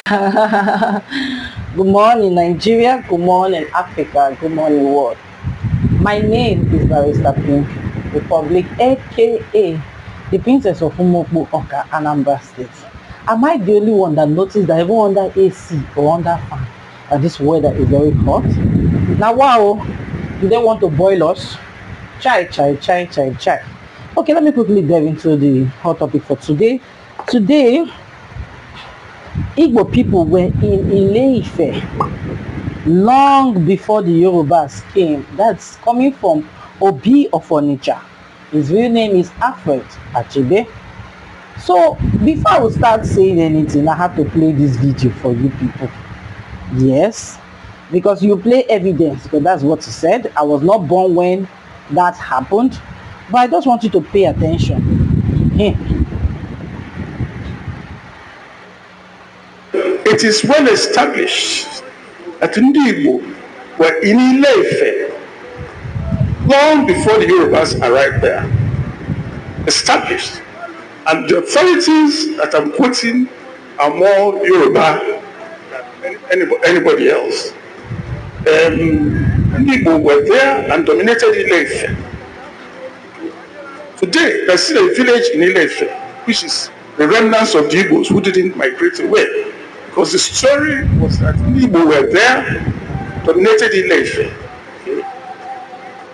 Good morning, Nigeria. Good morning, Africa. Good morning, world. My name is Barrister Pink Republic, aka the Princess of Umokbo Oka, Anambra State. Am I the only one that noticed that even under AC or under fan, that this weather is very hot? Now, wow, do they want to boil us? Chai, chai, chai, chai, chai. Okay, let me quickly delve into the hot topic for today. Today, Igbo people were in Ile-Ife long before the Yorubas came. That's coming from Obi of Onitsha. His real name is Alfred Achebe. So before I will start saying anything, I have to play this video for you people. Yes, because you play evidence, because that's what he said. I was not born when that happened, but I just want you to pay attention. It is well established that Ndi Igbo were in Ile-Ife long before the Yorubas arrived there. Established. And the authorities that I'm quoting are more Yoruba than anybody else. Ndi Igbo were there and dominated Ile-Ife. Today, there's still a village in Ile-Ife, which is the remnants of the Igbos who didn't migrate away. Because the story was that Igbo were there, dominated Ile-Ife,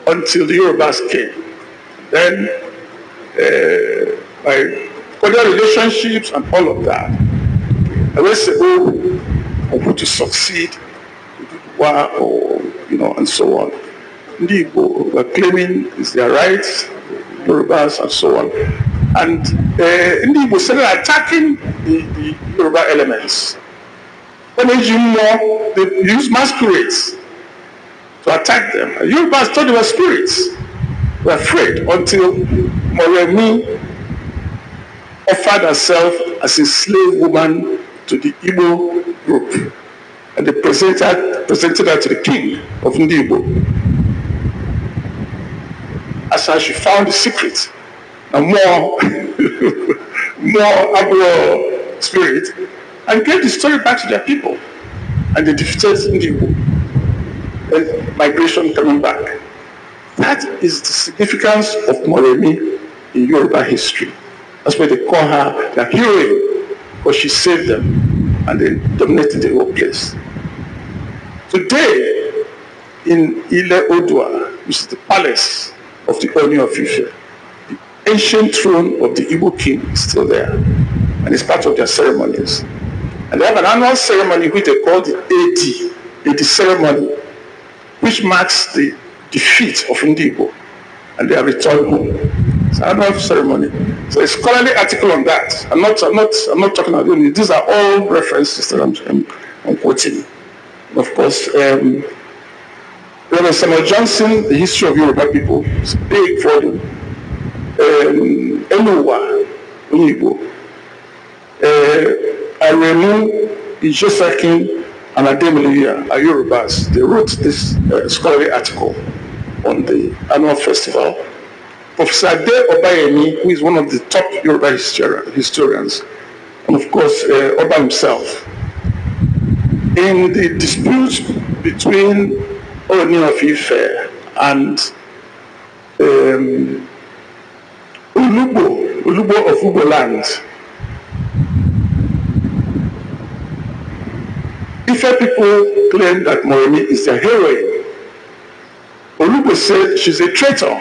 until the Yorubas came. Then, by cordial relationships and all of that, I was able to succeed, or and so on. Igbo were claiming it's their rights, Yorubas and so on. And Igbo started attacking the Yoruba elements. When they used masquerades to attack them. Yorubas thought they were spirits. They were afraid until Moremi offered herself as a slave woman to the Igbo group. And they presented her to the king of Ndi Igbo. As she found the secret, and more Agro spirit, and gave the story back to their people. And they defeated Ndi Igbo. And migration coming back. That is the significance of Moremi in Yoruba history. That's why they call her the heroine, because she saved them and they dominated the whole place. Today, in Ile-Odua, which is the palace of the Oni of Ife, the ancient throne of the Igbo king is still there, and it's part of their ceremonies. And they have an annual ceremony which they call the AD ceremony, which marks the defeat of Ndi Igbo, and they are returned home. It's an annual ceremony. So a scholarly article on that. I'm not talking about it. These are all references that I'm quoting. Of course, Reverend Samuel Johnson, The History of Yoruba People, is a big volume. Eluwa, Igbo. Aremu, Ijosakin, and Ademiliya are Yorubas. They wrote this scholarly article on the annual festival. Professor Ade Obayemi, who is one of the top Yoruba historians, and of course Oba himself, in the dispute between Oni of Ife and Ulubo of Ugbo land, Ife people claim that Moremi is their heroine. Olubo said she's a traitor,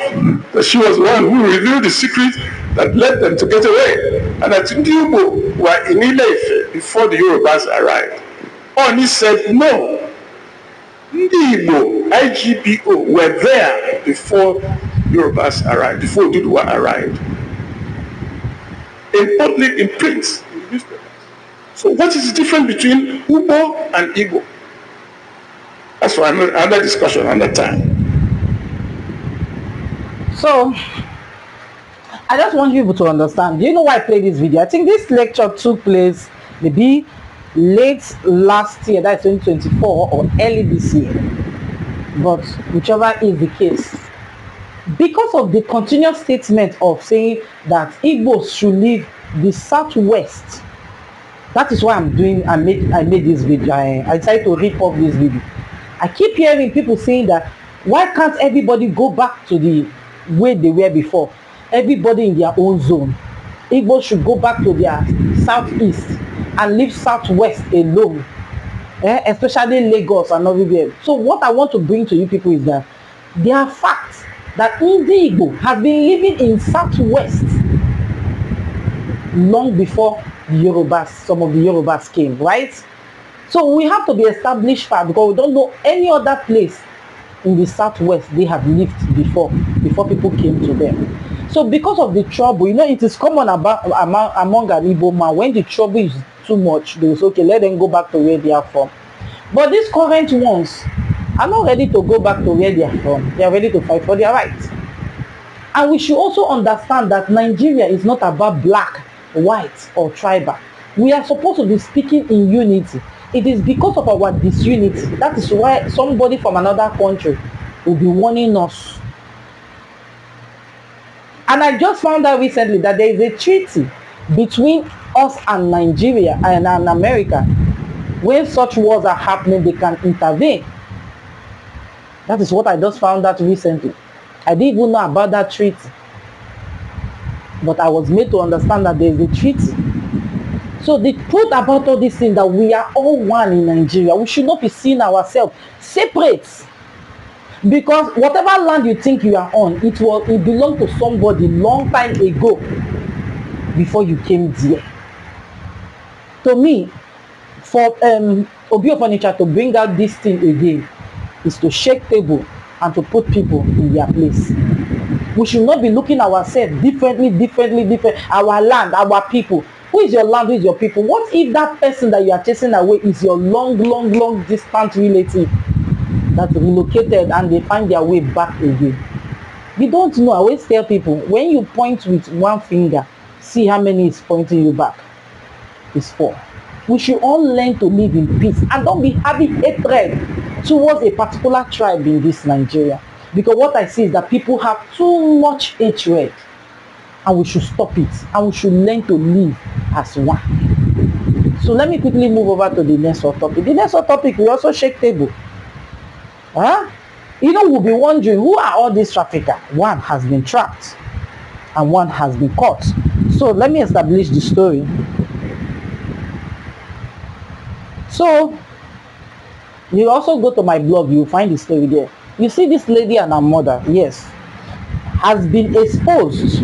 that she was the one who revealed the secret that led them to get away, and that Ndi Igbo were in Ile-Ife before the Yorubas arrived. Oni said, no, Ndi Igbo, IGPO, were there before Yorubas arrived, before Oduduwa arrived. In public, in print, in the newspapers. So what is the difference between Ugbo and Igbo? That's for another discussion, another time. So I just want people to understand. Do you know why I played this video? I think this lecture took place maybe late last year, that's 2024, or early this year. But whichever is the case, because of the continuous statement of saying that Igbos should leave the southwest That is why I made this video. I decided to repop this video. I keep hearing people saying that why can't everybody go back to the way they were before? Everybody in their own zone. Igbo should go back to their southeast and leave southwest alone, especially Lagos and everywhere. So what I want to bring to you people is that there are facts that Ndi Igbo have been living in southwest long before the Yorubas, some of the Yorubas came, right? So we have to be established fact, because we don't know any other place in the southwest they have lived before people came to them. So because of the trouble, you know, it is common among an Igbo man, when the trouble is too much, they will say, okay, let them go back to where they are from. But these current ones are not ready to go back to where they are from. They are ready to fight for their rights. And we should also understand that Nigeria is not about black, white, or tribal. We are supposed to be speaking in unity. It is because of our disunity. That is why somebody from another country will be warning us. And I just found out recently that there is a treaty between us and Nigeria and America. When such wars are happening, they can intervene. That is what I just found out recently. I didn't even know about that treaty. But I was made to understand that there is a treaty. So the truth about all these things, that we are all one in Nigeria. We should not be seeing ourselves separate. Because whatever land you think you are on, it belonged to somebody long time ago before you came there. To me, for Obi of Onitsha to bring out this thing again is to shake table and to put people in their place. We should not be looking ourselves differently. Our land, our people. Who is your land? Who is your people? What if that person that you are chasing away is your long distant relative that relocated and they find their way back again? You don't know. I always tell people, when you point with one finger, see how many is pointing you back. It's 4. We should all learn to live in peace and don't be having hatred towards a particular tribe in this Nigeria. Because what I see is that people have too much hatred, and we should stop it, and we should learn to live as one. So let me quickly move over to the next topic. The next topic, we also shake table. You know, we'll be wondering, who are all these traffickers? One has been trapped and one has been caught. So let me establish the story. So you also go to my blog, you'll find the story there. You see this lady and her mother, yes, has been exposed,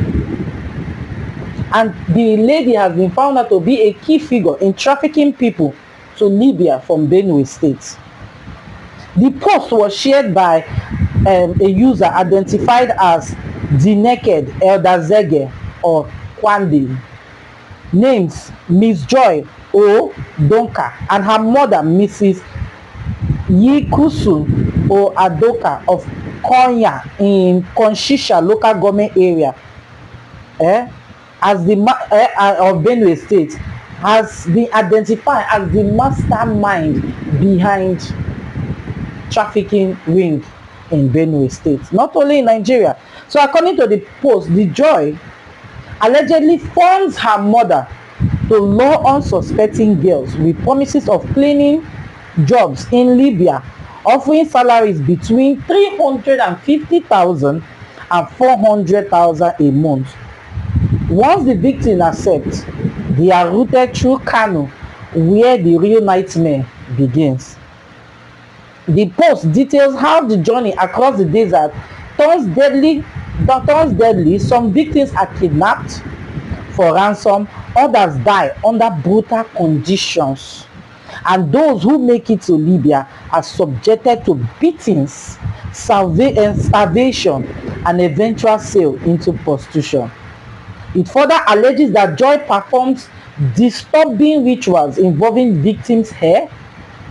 and the lady has been found out to be a key figure in trafficking people to Libya from Benue State. The post was shared by a user identified as The Naked Elder Zege or Kwande. Names Miss Joy O. Donka and her mother Mrs. Yikusun O. Adoka of Konya in Konshisha local government area as the of Benue State, has been identified as the mastermind behind trafficking ring in Benue State, not only in Nigeria. So according to the post, the Joy allegedly funds her mother to lure unsuspecting girls with promises of cleaning jobs in Libya, offering salaries between 350,000 and 400,000 a month. Once the victims accept, they are routed through Kano, where the real nightmare begins. The post details how the journey across the desert turns deadly. Some victims are kidnapped for ransom, others die under brutal conditions, and those who make it to Libya are subjected to beatings, starvation, and eventual sale into prostitution. It further alleges that Joy performs disturbing rituals involving victims' hair,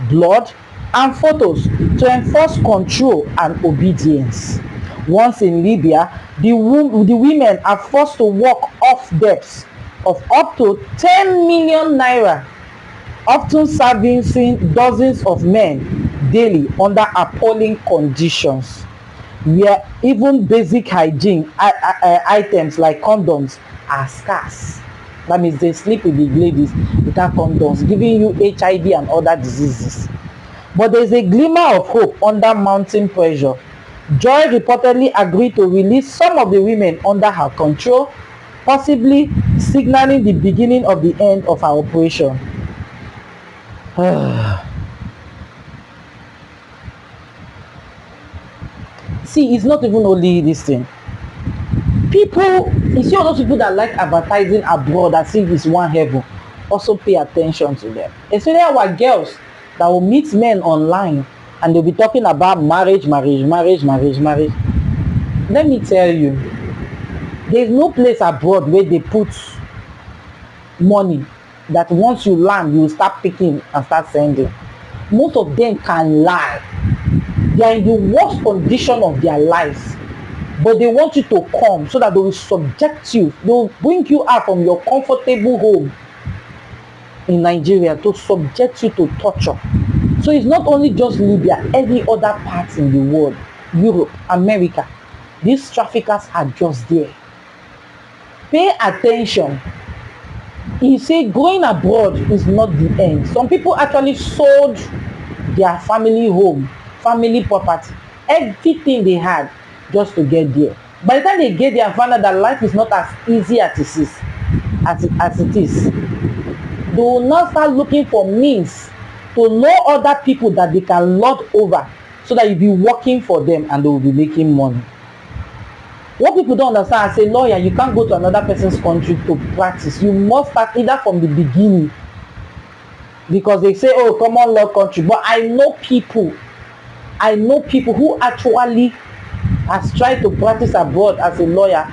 blood, and photos to enforce control and obedience. Once in Libya, the women are forced to walk off debts of up to 10 million naira, often servicing dozens of men daily under appalling conditions, where even basic hygiene items like condoms are scarce. That means they sleep with the ladies without condoms, giving you HIV and other diseases. But there's a glimmer of hope under mounting pressure. Joy reportedly agreed to release some of the women under her control, possibly signaling the beginning of the end of her operation. See, it's not even only this thing. People, you see all those people that like advertising abroad as if it's one heaven, also pay attention to them. Especially our girls that will meet men online and they'll be talking about marriage. Let me tell you, there's no place abroad where they put money that once you land, you will start picking and start sending. Most of them can lie. They are in the worst condition of their lives, but they want you to come so that they will subject you. They will bring you out from your comfortable home in Nigeria to subject you to torture. So it's not only just Libya, every other part in the world, Europe, America, these traffickers are just there. Pay attention. He said going abroad is not the end. Some people actually sold their family home, family property, everything they had just to get there. By the time they get there and find out that life is not as easy as it is, they will now start looking for means to know other people that they can lord over so that you'll be working for them and they will be making money. What people don't understand, as a lawyer, you can't go to another person's country to practice. You must start either from the beginning, because they say, oh, common law country. But I know people who actually has tried to practice abroad as a lawyer.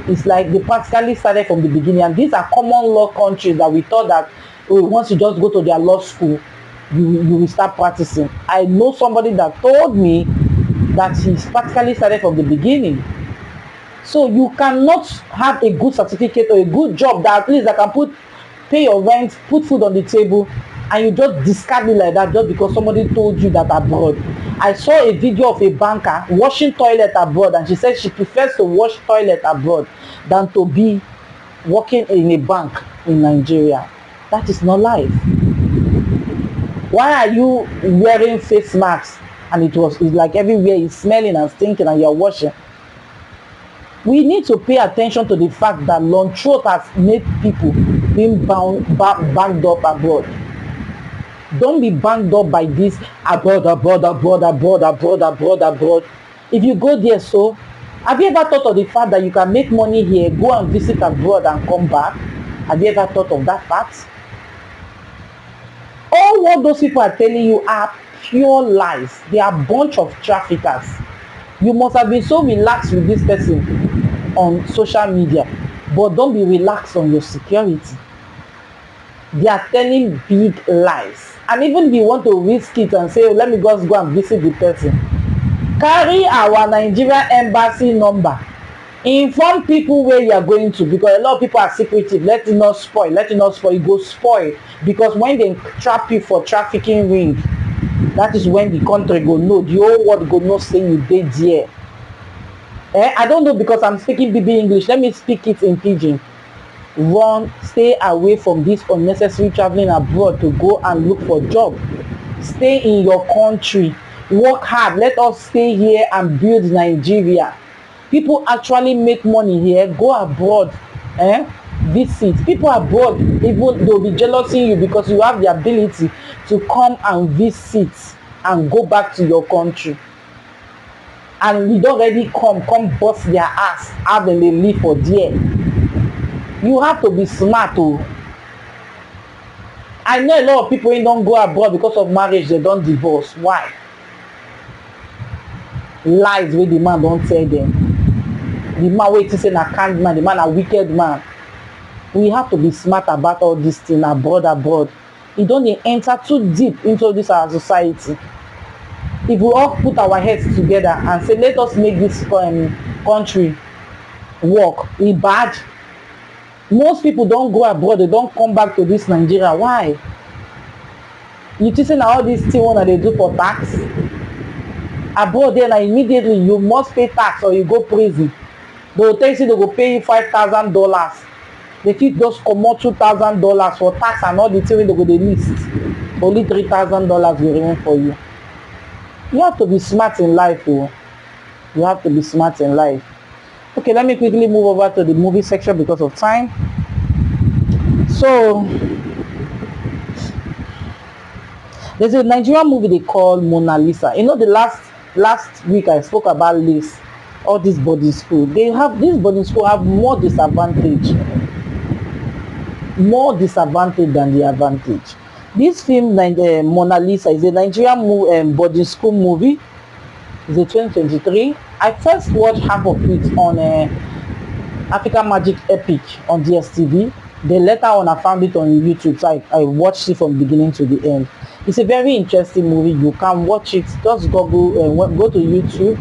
It's like they practically started from the beginning, and these are common law countries that we thought that, oh, once you just go to their law school, you will start practicing. I know somebody that told me that he's practically started from the beginning. So you cannot have a good certificate or a good job that at least that can pay your rent, put food on the table, and you just discard it like that just because somebody told you that abroad. I saw a video of a banker washing toilet abroad, and she said she prefers to wash toilet abroad than to be working in a bank in Nigeria. That is not life. Why are you wearing face masks and it's like everywhere is smelling and stinking and you're washing? We need to pay attention to the fact that long throat has made people being banged up abroad. Don't be banged up by this abroad. If you go there, so have you ever thought of the fact that you can make money here, go and visit abroad and come back? Have you ever thought of that fact? All what those people are telling you are pure lies. They are a bunch of traffickers. You must have been so relaxed with this person on social media, but don't be relaxed on your security. They are telling big lies. And even if you want to risk it and say, oh, let me just go and visit the person, carry our Nigeria embassy number. Inform people where you are going to, because a lot of people are secretive. Let it not spoil. You go spoil, because when they trap you for trafficking ring, that is when the country go know, the whole world go know say you did there. I don't know, because I'm speaking BB English. Let me speak it in Pidgin. Run, stay away from this unnecessary traveling abroad to go and look for job. Stay in your country. Work hard. Let us stay here and build Nigeria. People actually make money here. Go abroad. Visit. People abroad, even they'll be jealousing you because you have the ability to come and visit and go back to your country. And you don't already come bust their ass out and they live for there. You have to be smart too. I know a lot of people who don't go abroad because of marriage, they don't divorce. Why? Lies where the man don't tell them. The man waiting say a kind man, the man a wicked man. We have to be smart about all these things abroad. It don't enter too deep into this our society. If we all put our heads together and say, let us make this country work, it's bad. Most people don't go abroad, they don't come back to this Nigeria. Why? You think now all these things that they do for tax? Abroad then immediately you must pay tax or you go prison. They will tell you they will pay you $5,000 They fit just comot $2,000 for tax and all the thing wey they go dey list. Only $3,000 will remain for you. You have to be smart in life, oh. You have to be smart in life. Okay, let me quickly move over to the movie section because of time. So there's a Nigerian movie they call Mona Lisa. You know, the last week I spoke about Lace, all this boarding school. This boarding school have more disadvantage than the advantage. This film, Mona Lisa, is a Nigerian boarding school movie. It's a 2023. I first watched half of it on African Magic Epic on DSTV. Then later on I found it on YouTube, so I watched it from beginning to the end. It's a very interesting movie. You can watch it. Just go to YouTube,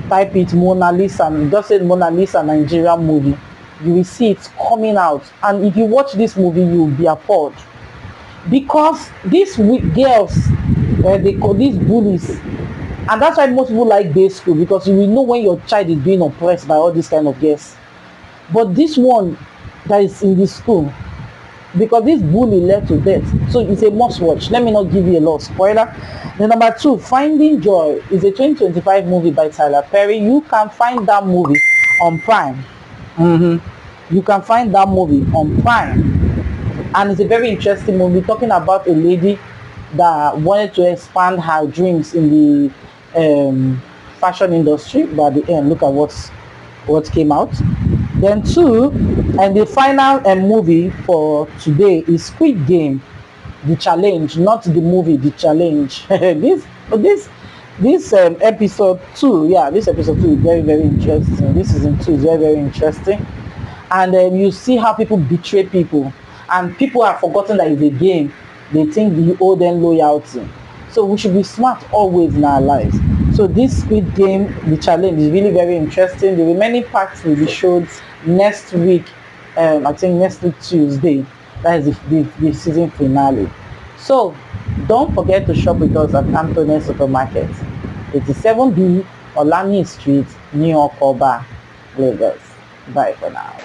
type it Mona Lisa, just say Mona Lisa Nigerian movie. You will see it coming out, and if you watch this movie, you will be appalled, because these girls, they call these bullies, and that's why most people like day school, because you will know when your child is being oppressed by all these kind of girls. But this one that is in this school, because this bully led to death, so it's a must watch. Let me not give you a lot of spoiler. The number 2, Finding Joy, is a 2025 movie by Tyler Perry. You can find that movie on Prime. You can find that movie on Prime, and it's a very interesting movie talking about a lady that wanted to expand her dreams in the fashion industry, but at the end, look at what came out. Then 2, and the final movie for today is Squid Game, The Challenge, not the movie, The Challenge. This episode 2, yeah, this episode 2 is very, very interesting. This season 2 is very, very interesting, and you see how people betray people, and people have forgotten that it's a game. They think you owe them loyalty. So we should be smart always in our lives. So this Squid Game, The Challenge, is really very interesting. The remaining parts will be shown next week. I think next week Tuesday. That is the season finale. So don't forget to shop with us at Anthony Supermarket, 87B Olani Street, New York, Oba, Lagos. Bye for now.